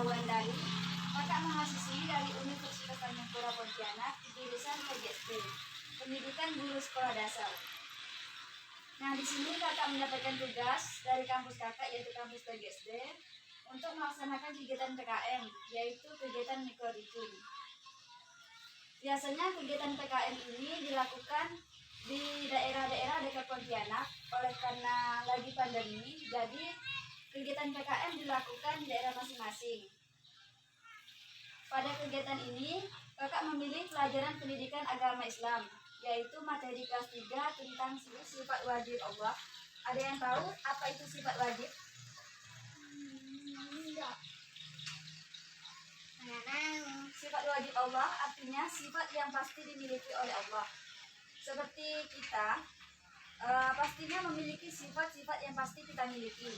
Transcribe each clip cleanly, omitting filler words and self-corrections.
Wulandari, kakak mahasiswi dari Universitas Tanjung Pura Pontianak di jurusan PGSD, Pendidikan Guru Sekolah Dasar. Nah, di sini kakak mendapatkan tugas dari kampus kakak, yaitu kampus PGSD, untuk melaksanakan kegiatan PKM, yaitu kegiatan mikroricum. Biasanya kegiatan PKM ini dilakukan di daerah-daerah dekat Pontianak. Oleh karena lagi pandemi, jadi kegiatan PKM dilakukan di daerah masing-masing. Pada kegiatan ini, kakak memilih pelajaran pendidikan agama Islam, yaitu materi kelas 3 tentang sifat wajib Allah. Ada yang tahu apa itu sifat wajib? Enggak. Sifat wajib Allah artinya sifat yang pasti dimiliki oleh Allah. Seperti kita, pastinya memiliki sifat-sifat yang pasti kita miliki.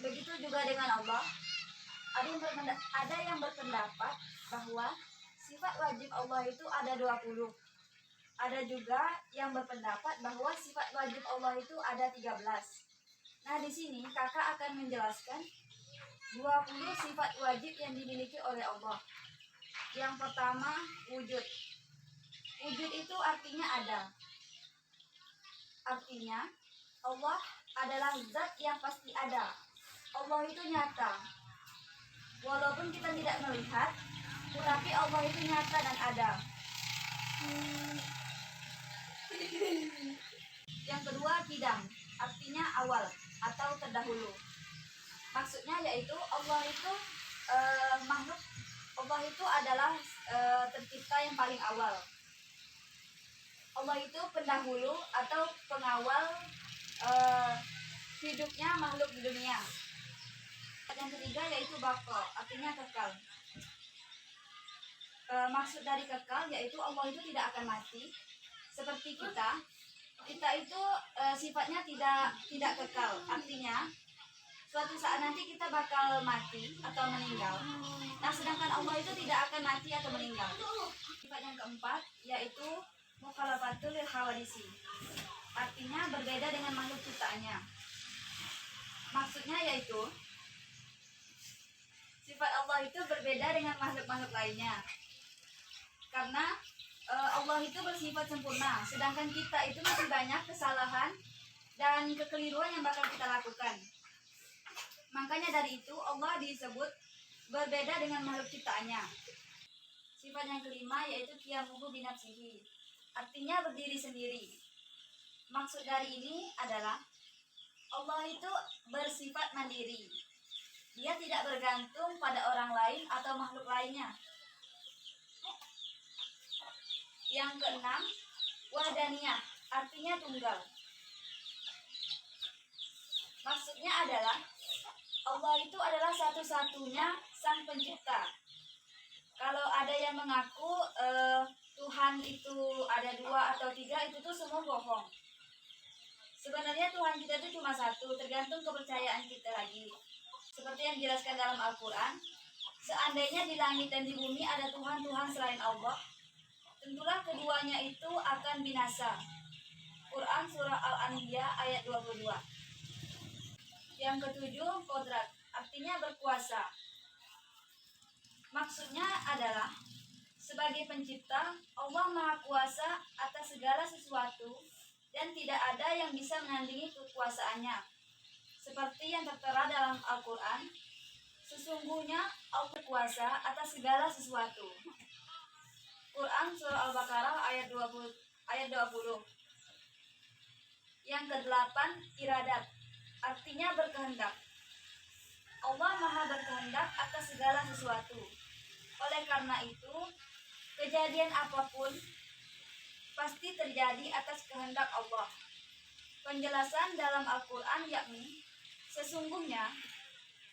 Begitu juga dengan Allah. Ada yang berpendapat bahwa sifat wajib Allah itu ada 20. Ada juga yang berpendapat bahwa sifat wajib Allah itu ada 13. Nah, di sini kakak akan menjelaskan 20 sifat wajib yang dimiliki oleh Allah. Yang pertama, wujud. Wujud itu artinya ada. Artinya, Allah adalah zat yang pasti ada. Allah itu nyata. Walaupun kita tidak melihat, tetapi Allah itu nyata dan ada. Yang kedua, kidam, artinya awal atau terdahulu. Maksudnya yaitu Allah itu makhluk. Allah itu adalah tercipta yang paling awal. Allah itu pendahulu atau pengawal hidupnya makhluk di dunia. Yang ketiga yaitu baqo, artinya kekal. Maksud dari kekal yaitu Allah itu tidak akan mati. Seperti kita itu sifatnya tidak kekal. Artinya suatu saat nanti kita bakal mati atau meninggal. Nah, sedangkan Allah itu tidak akan mati atau meninggal. Sifat yang keempat yaitu mukhalafatul lil hawadisi. Artinya berbeda dengan makhluk ciptaannya. Maksudnya yaitu sifat Allah itu berbeda dengan makhluk-makhluk lainnya. Karena Allah itu bersifat sempurna, sedangkan kita itu masih banyak kesalahan dan kekeliruan yang bakal kita lakukan. Makanya dari itu Allah disebut berbeda dengan makhluk ciptaannya. Sifat yang kelima yaitu qiyamuhu binafsihi, artinya berdiri sendiri. Maksud dari ini adalah Allah itu bersifat mandiri. Dia tidak bergantung pada orang lain atau makhluk lainnya. Yang keenam, wahdaniyah, artinya tunggal. Maksudnya adalah Allah itu adalah satu-satunya sang pencipta. Kalau ada yang mengaku Tuhan itu ada 2 atau 3, itu tuh semua bohong. Sebenarnya Tuhan kita itu cuma satu, tergantung kepercayaan kita lagi. Seperti yang dijelaskan dalam Al-Quran, seandainya di langit dan di bumi ada Tuhan-Tuhan selain Allah, tentulah keduanya itu akan binasa. Quran Surah Al-Anbiya ayat 22. Yang ketujuh, kodrat, artinya berkuasa. Maksudnya adalah sebagai pencipta, Allah Maha Kuasa atas segala sesuatu dan tidak ada yang bisa menandingi kekuasaannya. Seperti yang tertera dalam Al-Quran, sesungguhnya Allah kuasa atas segala sesuatu. Quran Surah Al-Baqarah ayat 20. Yang kedelapan, iradat, artinya berkehendak. Allah Maha berkehendak atas segala sesuatu. Oleh karena itu, kejadian apapun pasti terjadi atas kehendak Allah. Penjelasan dalam Al-Quran yakni, sesungguhnya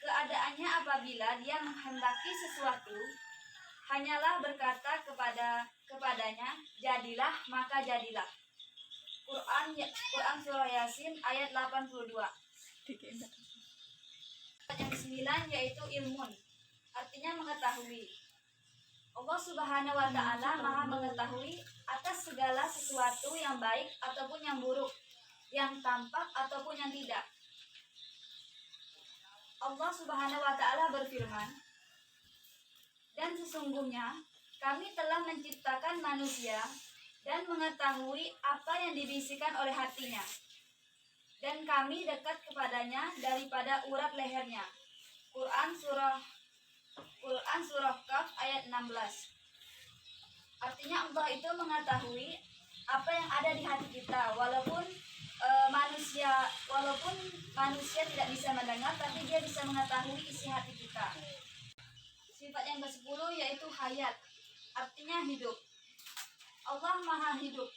keadaannya apabila Dia menghendaki sesuatu, hanyalah berkata kepadanya, jadilah, maka jadilah. Quran Surah Yasin ayat 82. Yang ke-9 yaitu ilmun, artinya mengetahui. Allah Subhanahu wa Ta'ala Maha mengetahui atas segala sesuatu yang baik ataupun yang buruk, yang tampak ataupun yang tidak. Allah Subhanahu wa Ta'ala berfirman, "Dan sesungguhnya kami telah menciptakan manusia dan mengetahui apa yang dibisikkan oleh hatinya, dan kami dekat kepadanya daripada urat lehernya." Quran surah Kaf ayat 16. Artinya Allah itu mengetahui apa yang ada di hati kita, walaupun manusia tidak bisa mendengar, tapi dia bisa mengetahui isi hati kita. Sifat yang ke-10 yaitu hayat, artinya hidup. Allah Maha Hidup,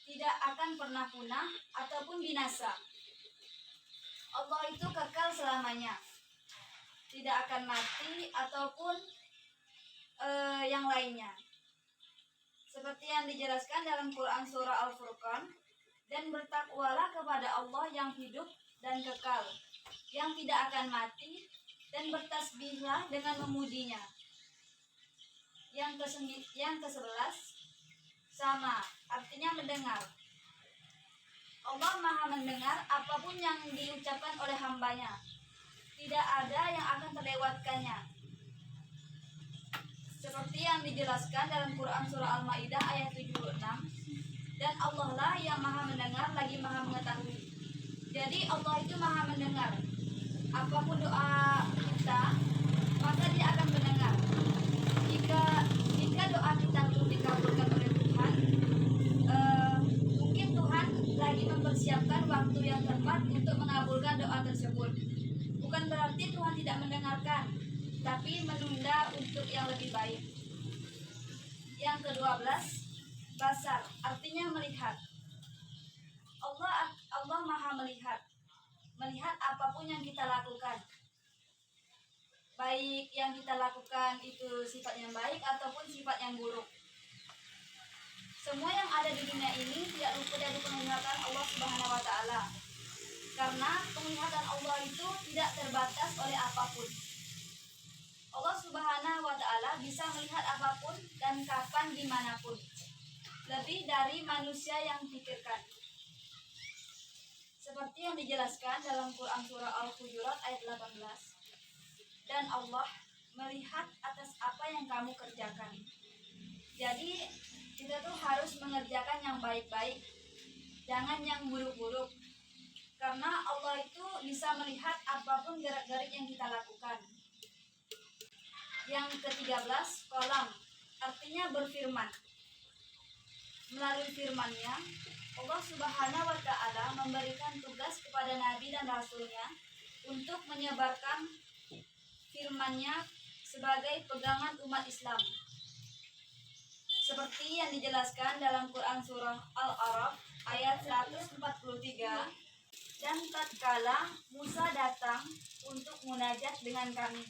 tidak akan pernah punah ataupun binasa. Allah itu kekal selamanya, tidak akan mati ataupun yang lainnya. Seperti yang dijelaskan dalam Quran surah Al-Furqan, "Dan bertakwalah kepada Allah yang hidup dan kekal, yang tidak akan mati, dan bertasbihlah dengan memujinya." Yang ke-11 sama, artinya mendengar. Allah Maha mendengar apapun yang diucapkan oleh hambanya, tidak ada yang akan terlewatkannya. Seperti yang dijelaskan dalam Quran surah Al-Maidah ayat 76, "Dan Allah lah yang Maha mendengar lagi Maha mengetahui." Jadi Allah itu Maha mendengar. Apapun doa kita, maka Dia akan mendengar. Jika doa kita belum dikabulkan oleh Tuhan, mungkin Tuhan lagi mempersiapkan waktu yang tepat untuk mengabulkan doa tersebut. Bukan berarti Tuhan tidak mendengarkan, tapi menunda untuk yang lebih baik. Yang ke-12, basar, artinya melihat. Allah Maha melihat apapun yang kita lakukan, baik yang kita lakukan itu sifat yang baik ataupun sifat yang buruk. Semua yang ada di dunia ini tidak luput dari penglihatan Allah Subhanahu wa Ta'ala, karena penglihatan Allah itu tidak terbatas oleh apapun. Allah Subhanahu wa Ta'ala bisa melihat apapun dan kapan dimanapun, lebih dari manusia yang pikirkan. Seperti yang dijelaskan dalam Quran surah Al-Hujurat ayat 18, "Dan Allah melihat atas apa yang kamu kerjakan." Jadi kita tuh harus mengerjakan yang baik-baik, jangan yang buruk-buruk, karena Allah itu bisa melihat apapun gerak-gerik yang kita lakukan. Yang ke-13, kolam, artinya berfirman. Melalui firman-Nya, Allah Subhanahu wa Ta'ala memberikan tugas kepada Nabi dan Rasul-Nya untuk menyebarkan firman-Nya sebagai pegangan umat Islam. Seperti yang dijelaskan dalam Quran surah Al-A'raf ayat 143, "Dan tatkala Musa datang untuk munajat dengan kami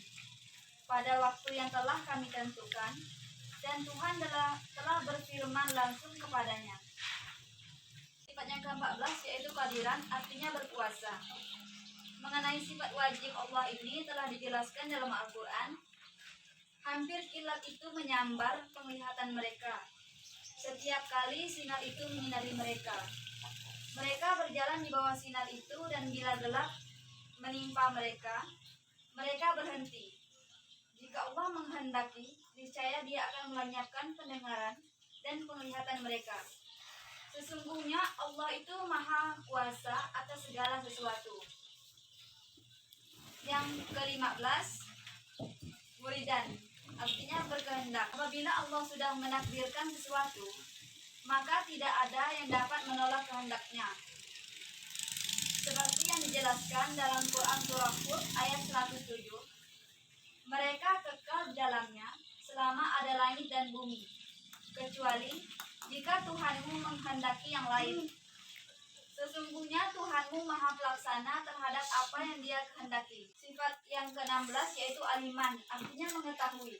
pada waktu yang telah kami tentukan, dan Tuhan telah berfirman langsung kepadanya." Sifat yang ke-14 yaitu qadiran, artinya berkuasa. Mengenai sifat wajib Allah ini telah dijelaskan dalam Al-Quran. Hampir kilat itu menyambar penglihatan mereka setiap kali sinar itu menyinari mereka. Mereka berjalan di bawah sinar itu, dan bila gelap menimpa mereka, mereka berhenti. Jika Allah menghendaki, niscaya Dia akan melenyapkan pendengaran dan penglihatan mereka. Sesungguhnya Allah itu Maha Kuasa atas segala sesuatu. Yang ke-15, muridan, artinya berkehendak. Apabila Allah sudah menakdirkan sesuatu, maka tidak ada yang dapat menolak kehendaknya. Seperti yang dijelaskan dalam Quran surah Hud ayat 107, "Mereka kekal di dalamnya selama ada langit dan bumi, kecuali jika Tuhanmu menghendaki yang lain. Sesungguhnya Tuhanmu Maha Pelaksana terhadap apa yang Dia kehendaki." Sifat yang ke-16 yaitu aliman, artinya mengetahui.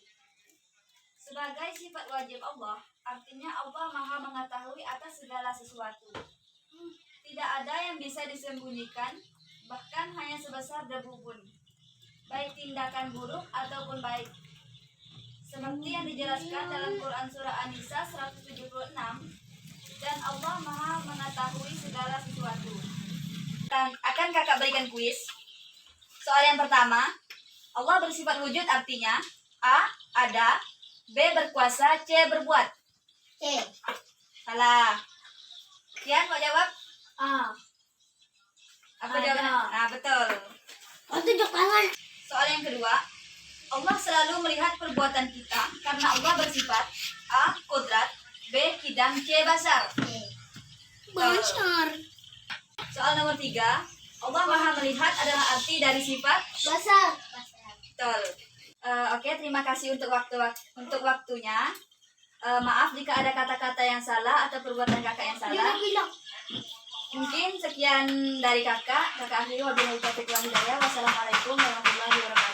Sebagai sifat wajib Allah, artinya Allah Maha mengetahui atas segala sesuatu. Tidak ada yang bisa disembunyikan, bahkan hanya sebesar debu pun, baik tindakan buruk ataupun baik. Seperti yang dijelaskan dalam Quran surah An-Nisa 176, "Dan Allah Maha mengetahui segala sesuatu." Dan akan kakak berikan kuis. Soal yang pertama, Allah bersifat wujud artinya A. Ada, B. Berkuasa, C. Berbuat. C. Salah. Kian mau jawab? A. Apa Ada. jawabannya? Nah, betul. Tunjuk tangan. Soal yang kedua, Allah selalu melihat perbuatan kita karena Allah bersifat A. Kodrat, B. Kidam, C. Basar. Basar. Soal nomor 3, Allah Maha Melihat adalah arti dari sifat. Basar. Betul. Oke, terima kasih untuk waktunya. Maaf jika ada kata-kata yang salah atau perbuatan kakak yang salah. Bilang. Mungkin sekian dari kakak. Kakak akhiri wabillahi taufiq wal hidayah. Wassalamualaikum warahmatullahi wabarakatuh.